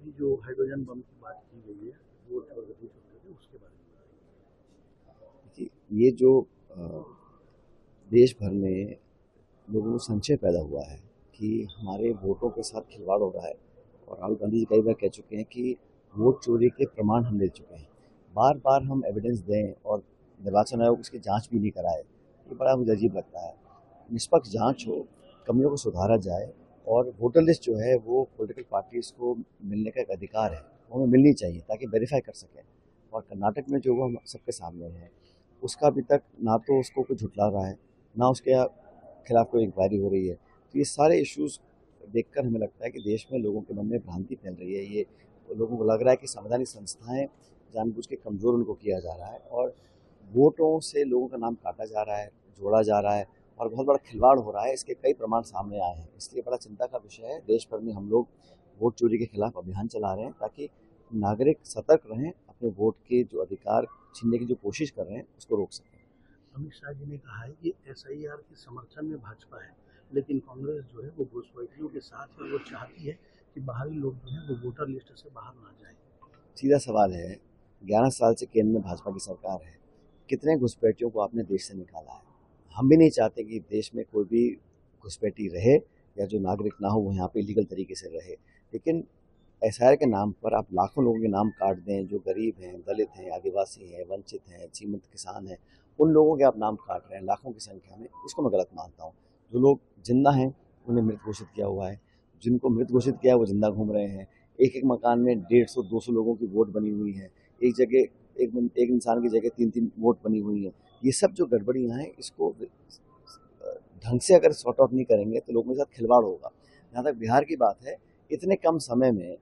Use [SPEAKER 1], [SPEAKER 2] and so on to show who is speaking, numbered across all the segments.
[SPEAKER 1] अभी जो hydrogen bomb की बात की गई है, वो प्रगति चल रही है, उसके बारे में बताइए।
[SPEAKER 2] देखिए, ये जो देश भर में लोगों में संशय पैदा हुआ है कि हमारे वोटों के साथ खिलवाड़ हो रहा है, और राहुल गांधी जी कई बार कह चुके हैं कि वोट चोरी के प्रमाण हम ले चुके हैं। बार बार हम एविडेंस दें और निर्वाचन आयोग उसकी जांच भी नहीं कराए, ये बड़ा मुझे अजीब लगता है। निष्पक्ष जांच हो, कमियों को सुधारा जाए, और वोटर लिस्ट जो है वो पॉलिटिकल पार्टीज को मिलने का एक अधिकार है, वो हमें मिलनी चाहिए ताकि वेरीफाई कर सकें। और कर्नाटक में जो वो हम सबके सामने है, उसका अभी तक ना तो उसको कोई झुठला रहा है, ना उसके खिलाफ कोई इंक्वायरी हो रही है। तो ये सारे इश्यूज देखकर हमें लगता है कि देश में लोगों के मन में भ्रांति फैल रही है। ये लोगों को लग रहा है कि संवैधानिक संस्थाएं जानबूझ के कमज़ोर उनको किया जा रहा है, और वोटों से लोगों का नाम काटा जा रहा है, जोड़ा जा रहा है, और बहुत बड़ा खिलवाड़ हो रहा है। इसके कई प्रमाण सामने आए हैं, इसलिए बड़ा चिंता का विषय है। देश भर में हम लोग वोट चोरी के खिलाफ अभियान चला रहे हैं ताकि नागरिक सतर्क रहें, अपने वोट के जो अधिकार छीनने की जो कोशिश कर रहे हैं उसको रोक सकें।
[SPEAKER 1] अमित शाह जी ने कहा है कि एसआईआर के समर्थन में भाजपा है, लेकिन कांग्रेस जो है वो घुसपैठियों के साथ है, वो चाहती है कि बाहरी लोग जो है वो वोटर लिस्ट से बाहर ना जाए।
[SPEAKER 2] सीधा सवाल है, 11 साल से केंद्र में भाजपा की सरकार है, कितने घुसपैठियों को आपने देश से निकाला है? हम भी नहीं चाहते कि देश में कोई भी घुसपैठी रहे, या जो नागरिक ना हो वो यहाँ पे इलीगल तरीके से रहे। लेकिन एसआईआर के नाम पर आप लाखों लोगों के नाम काट दें, जो गरीब हैं, दलित हैं, आदिवासी हैं, वंचित हैं, सीमित किसान हैं, उन लोगों के आप नाम काट रहे हैं लाखों की संख्या में। इसको मैं गलत मानता हूँ। जो लोग जिंदा हैं उन्हें मृत घोषित किया हुआ है, जिनको मृत घोषित किया है वो जिंदा घूम रहे हैं। एक एक मकान में 150-200 लोगों की वोट बनी हुई है, एक जगह एक इंसान की जगह 3-3 वोट बनी हुई है। ये सब जो गड़बड़ियाँ हैं, इसको ढंग से अगर सॉर्ट आउट नहीं करेंगे तो लोगों के साथ खिलवाड़ होगा। जहाँ तक बिहार की बात है, इतने कम समय में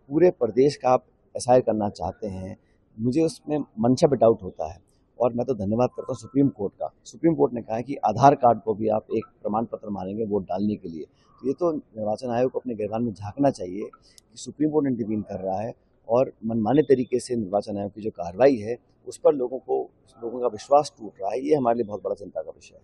[SPEAKER 2] पूरे प्रदेश का आप एसआईआर करना चाहते हैं, मुझे उसमें मंशा पे डाउट होता है। और मैं तो धन्यवाद करता हूँ सुप्रीम कोर्ट का। सुप्रीम कोर्ट ने कहा है कि आधार कार्ड को भी आप एक प्रमाण पत्र मानेंगे वोट डालने के लिए। तो ये तो निर्वाचन आयोग को अपने गिरबान में झांकना चाहिए कि सुप्रीम कोर्ट इंटरवीन कर रहा है, और मनमाने तरीके से निर्वाचन आयोग की जो कार्रवाई है उस पर लोगों का विश्वास टूट रहा है। ये हमारे लिए बहुत बड़ा चिंता का विषय है।